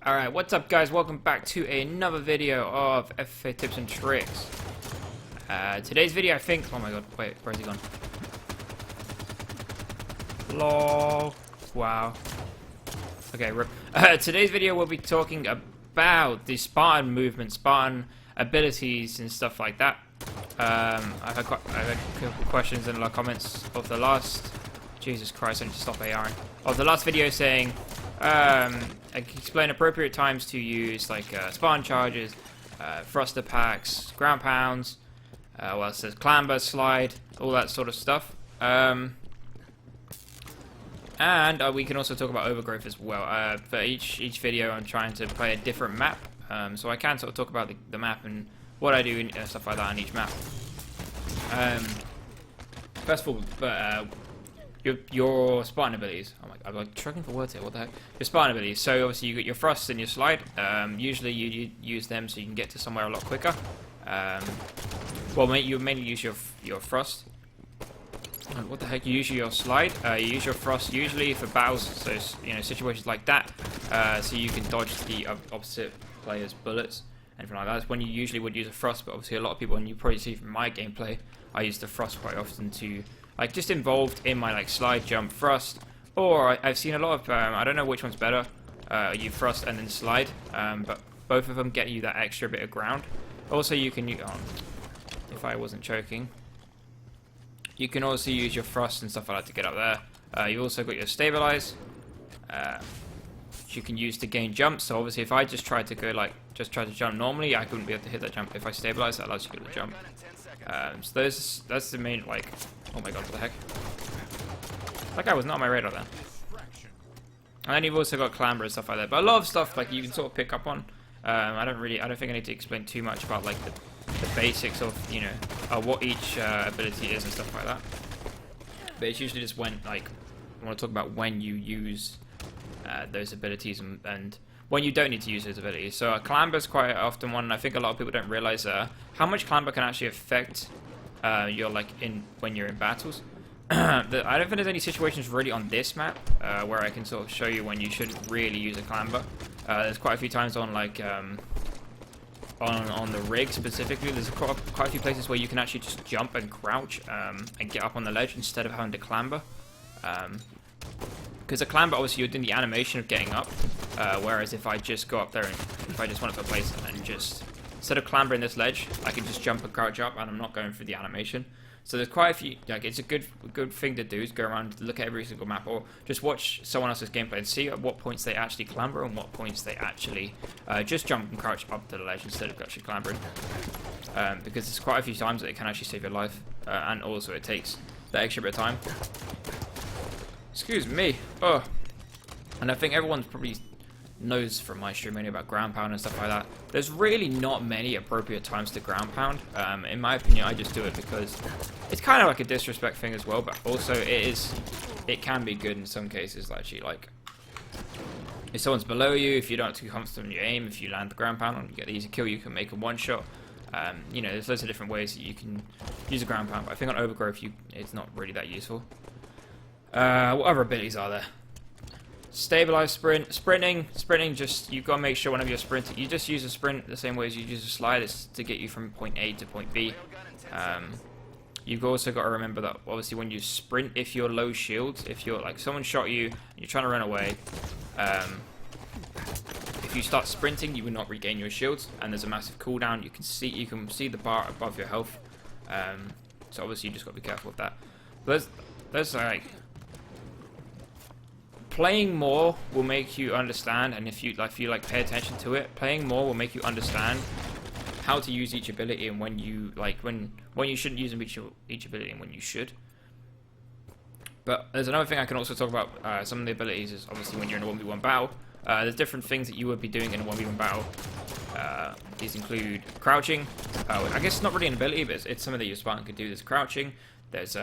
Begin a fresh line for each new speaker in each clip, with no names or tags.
Alright, what's up guys? Welcome back to another video of FFA tips and tricks. Today's video I think... Oh my god, wait, where's he gone? LOL. Wow. Okay, today's video we'll be talking about the Spartan movement, Spartan abilities and stuff like that. I've had a couple questions in the comments of the last... Jesus Christ, I need to stop ARing. Of the last video saying... I can explain appropriate times to use like Spartan charges, thruster packs, ground pounds, well, it says clamber, slide, all that sort of stuff. And we can also talk about overgrowth as well. For each video, I'm trying to play a different map, so I can sort of talk about the map and what I do and stuff like that on each map. First of all, but your Spartan abilities. Oh my, I'm like struggling for words here. What the heck? Your Spartan abilities. So obviously you got your thrust and your slide. Usually you use them so you can get to somewhere a lot quicker. Well, you mainly use your thrust. What the heck? You use your slide. You use your thrust usually for battles. So situations like that. So you can dodge the opposite player's bullets. Anything like that. That's when you usually would use a thrust. But obviously a lot of people, and you probably see from my gameplay, I use the thrust quite often to. Like just involved in my like slide, jump, thrust, or I've seen a lot of I don't know which one's better. You thrust and then slide, but both of them get you that extra bit of ground. Also, you can if I wasn't choking, you can also use your thrust and stuff like that to get up there. You also got your stabilize, which you can use to gain jumps. So obviously, if I just tried to go just try to jump normally, I couldn't be able to hit that jump. If I stabilize, that allows you to jump. So that's the main like. Oh my god, what the heck? That guy was not on my radar then. And then you've also got clamber and stuff like that. But a lot of stuff like you can sort of pick up on. I don't think I need to explain too much about like the basics of what each ability is and stuff like that. But it's usually just when I want to talk about when you use those abilities and when you don't need to use those abilities. So clamber is quite often one, and I think a lot of people don't realize how much clamber can actually affect you're when you're in battles. I don't think there's any situations really on this map where I can sort of show you when you shouldn't really use a clamber. There's quite a few times on on the rig specifically. There's quite a few places where you can actually just jump and crouch and get up on the ledge instead of having to clamber. Because a clamber, obviously, you're doing the animation of getting up, whereas if I just go up there and if I just want to put a place and just instead of clambering this ledge, I can just jump and crouch up, and I'm not going through the animation. So there's quite a few. Like it's a good thing to do is go around, look at every single map, or just watch someone else's gameplay and see at what points they actually clamber and what points they actually just jump and crouch up to the ledge instead of actually clambering. Because there's quite a few times that it can actually save your life, and also it takes that extra bit of time. Excuse me. Oh, and I think everyone's probably knows from my stream mainly about ground pound and stuff like that. There's really not many appropriate times to ground pound. In my opinion, I just do it because it's kind of like a disrespect thing as well, but also it can be good in some cases. Actually, like if someone's below you, if you don't too comfortable in your aim, if you land the ground pound and you get the easy kill, you can make a one shot. There's loads of different ways that you can use a ground pound, but I think on overgrowth it's not really that useful. What other abilities are there? Stabilize, sprinting. Just you've got to make sure whenever you're sprinting, you just use a sprint the same way as you use a slide. It's to get you from point A to point B. You've also got to remember that obviously when you sprint, if you're low shields, if you're like someone shot you, you're trying to run away. If you start sprinting, you will not regain your shields, and there's a massive cooldown. You can see the bar above your health. So obviously you just got to be careful with that. But there's like. Playing more will make you understand, and if you pay attention to it, playing more will make you understand how to use each ability and when you when you shouldn't use each ability and when you should. But there's another thing I can also talk about. Some of the abilities is obviously when you're in a 1v1 battle. There's different things that you would be doing in a 1v1 battle. These include crouching. I guess it's not really an ability, but it's something that your Spartan could do. There's crouching. There's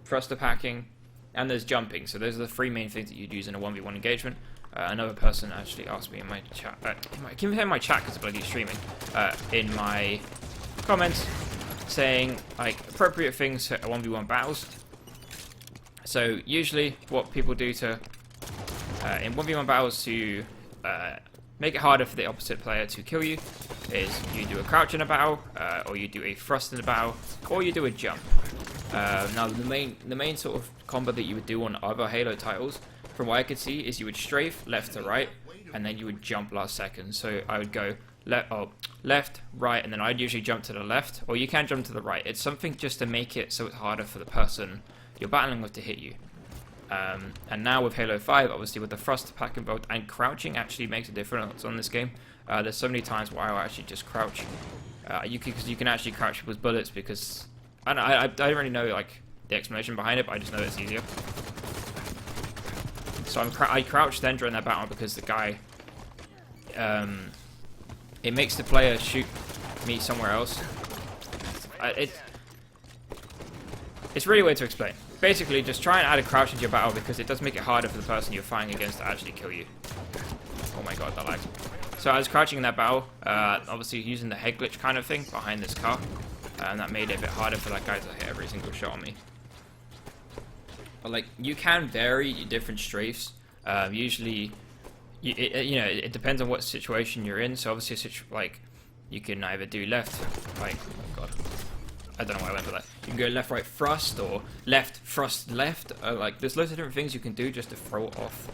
thruster packing. And there's jumping, so those are the three main things that you'd use in a 1v1 engagement. Another person actually asked me in my chat, I can hear my chat because I'm bloody streaming, in my comments, saying like appropriate things for 1v1 battles. So usually what people do to in 1v1 battles to make it harder for the opposite player to kill you is you do a crouch in a battle, or you do a thrust in a battle, or you do a jump. Now the main sort of combo that you would do on other Halo titles, from what I could see, is you would strafe left to right, and then you would jump last second. So I would go left, right, and then I'd usually jump to the left, or you can jump to the right. It's something just to make it so it's harder for the person you're battling with to hit you. And now with Halo 5, obviously with the thrust pack involved, and crouching actually makes a difference on this game. There's so many times where I'll actually just crouch. Because you can actually crouch people's bullets, because I don't really know like the explanation behind it, but I just know it's easier. So I crouch then during that battle because the guy, it makes the player shoot me somewhere else. It's really weird to explain. Basically, just try and add a crouch into your battle because it does make it harder for the person you're fighting against to actually kill you. Oh my god, that lagged. So I was crouching in that battle, obviously using the head glitch kind of thing behind this car, and that made it a bit harder for that guy to hit every single shot on me. But like, you can vary different strafes. Usually, it depends on what situation you're in. So obviously, like, you can either do left, like, oh god, I don't know why I went for that. You can go left, right, thrust, or left, thrust, left. Like, there's loads of different things you can do just to throw off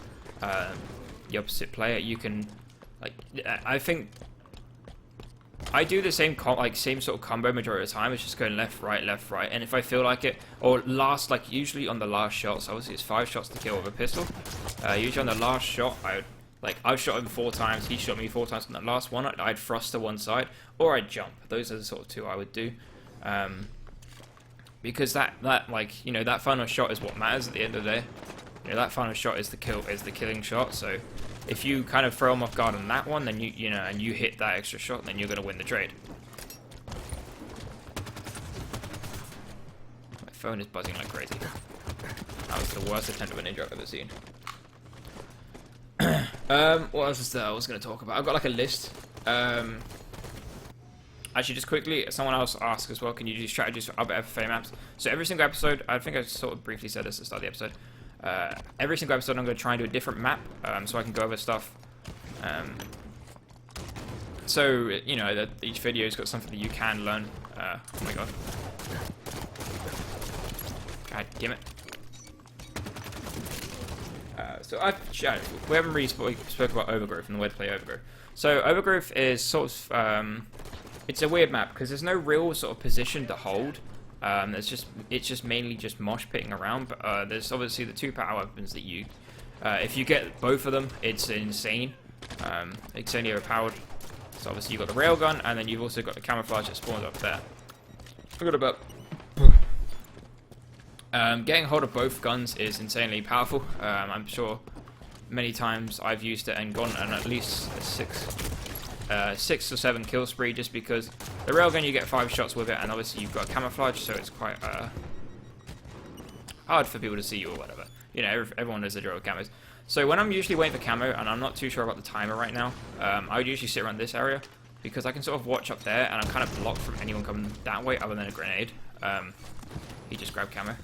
the opposite player. You can, like, I think I do the same sort of combo majority of the time. It's just going left, right, and if I feel like it, or last, like usually on the last shot. So obviously it's 5 shots to kill with a pistol. Usually on the last shot, I've shot him 4 times. He shot me 4 times. On that last one, I'd thrust to one side, or I'd jump. Those are the sort of 2 I would do. Because that that final shot is what matters at the end of the day. That final shot is the killing shot. So if you kind of throw them off guard on that one, then and you hit that extra shot, then you're going to win the trade. My phone is buzzing like crazy. That was the worst attempt of a ninja I've ever seen. What else is there I was going to talk about? I've got like a list. Actually, just quickly, someone else asked as well, can you do strategies for other FFA maps? So every single episode, I think I sort of briefly said this at the start of the episode. Every single episode I'm going to try and do a different map, so I can go over stuff. So, each video's got something that you can learn. Oh my god. God damn it. So we haven't really spoke about Overgrowth and the way to play Overgrowth. So Overgrowth is sort of, it's a weird map because there's no real sort of position to hold. It's just mainly just mosh pitting around, but there's obviously the 2 power weapons that you, if you get both of them, it's insane. Insanely overpowered. So obviously you've got the railgun, and then you've also got the camouflage that spawns up there. I got about. Getting hold of both guns is insanely powerful. I'm sure many times I've used it and gone on at least a 6 or 7 kill spree, just because the railgun you get 5 shots with it, and obviously you've got camouflage, so it's quite hard for people to see you or whatever. Everyone knows the drill with camos. So when I'm usually waiting for camo, and I'm not too sure about the timer right now, I would usually sit around this area because I can sort of watch up there, and I'm kind of blocked from anyone coming that way other than a grenade. He just grabbed camo.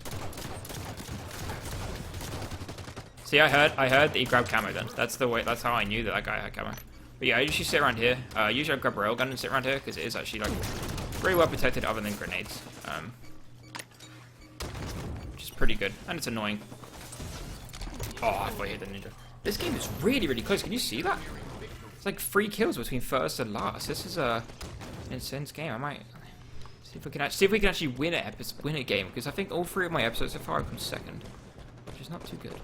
See, I heard that he grabbed camo then. That's the way. That's how I knew that guy had camo. But yeah, I usually sit around here. Usually I grab a railgun and sit around here because it is actually like very well protected other than grenades. Which is pretty good. And it's annoying. Oh, I thought I hit the ninja. This game is really, really close. Can you see that? It's like 3 kills between first and last. This is a intense game. I might see if we can actually win a game, because I think all 3 of my episodes so far have come second, which is not too good.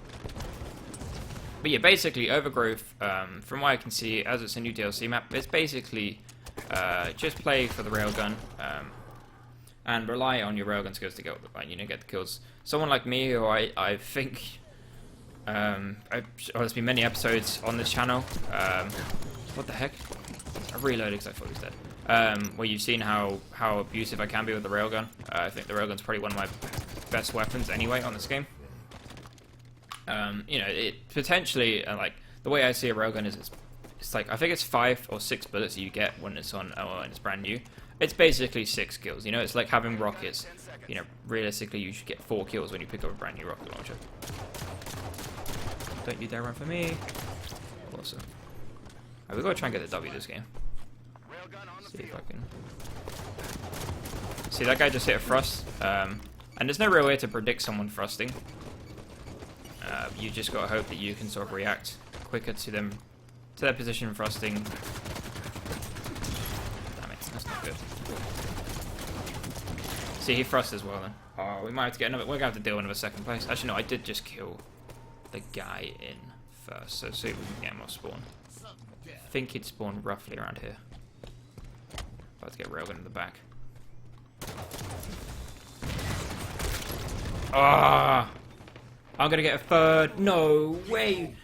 But yeah, basically Overgrowth, from what I can see, as it's a new DLC map, it's basically just play for the railgun and rely on your railgun skills to get the kills. Someone like me, who I think there's been many episodes on this channel. What the heck? I reloaded because I thought he was dead. Where you've seen how abusive I can be with the railgun. I think the railgun's probably one of my best weapons anyway on this game. It potentially, like, the way I see a railgun is it's like, I think it's 5 or 6 bullets you get when it's on, when it's brand new. It's basically 6 kills, it's like having rockets. Realistically you should get 4 kills when you pick up a brand new rocket launcher. Don't you dare run for me. Awesome. We've got to try and get the W this game. See if I can... See, that guy just hit a thrust. And there's no real way to predict someone thrusting. You just got to hope that you can sort of react quicker to them, to their position thrusting. Damn it, that's not good. See, he thrust as well then. Oh, we might have to get another... We're going to have to deal with another second place. Actually, no, I did just kill the guy in first. So see if we can get him off spawn. I think he'd spawn roughly around here. About to get Railgun in the back. Ah! I'm gonna get a third. No way!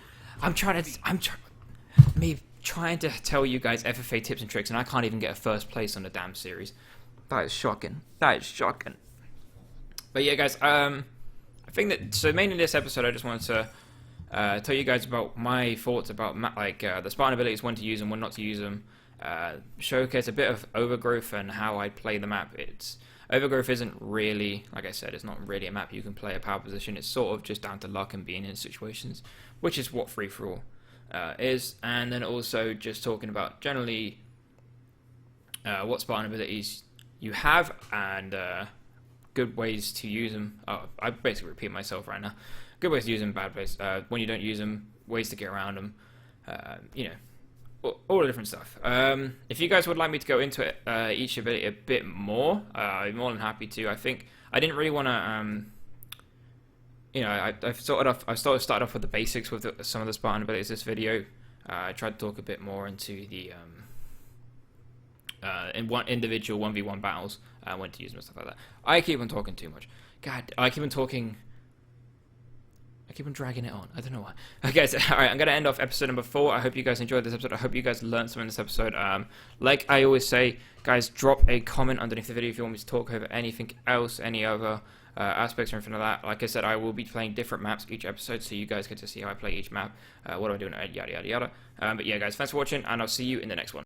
I'm trying to tell you guys FFA tips and tricks, and I can't even get a first place on the damn series. That is shocking. That is shocking. But yeah, guys. I think that mainly in this episode, I just wanted to tell you guys about my thoughts about the Spartan abilities, when to use them, when not to use them. Showcase a bit of Overgrowth and how I play the map. Overgrowth isn't really, like I said, it's not really a map you can play a power position. It's sort of just down to luck and being in situations, which is what free for all is. And then also just talking about generally what Spartan abilities you have and good ways to use them. Oh, I basically repeat myself right now. Good ways to use them, bad ways. When you don't use them, ways to get around them. You know. All the different stuff. If you guys would like me to go into it, each ability a bit more, I'm more than happy to. I think I didn't really want to, you know, I've started off with the basics with some of the Spartan abilities this video. I tried to talk a bit more into the in one individual 1v1 battles, when to use them and stuff like that. I keep on talking too much. God, I keep on talking. I keep on dragging it on. I don't know why. Okay, guys, alright, I'm going to end off episode number 4. I hope you guys enjoyed this episode. I hope you guys learned something in this episode. Like I always say, guys, drop a comment underneath the video if you want me to talk over anything else, any other aspects or anything like that. Like I said, I will be playing different maps each episode, so you guys get to see how I play each map, what I'm doing, yada, yada, yada. But yeah, guys, thanks for watching, and I'll see you in the next one.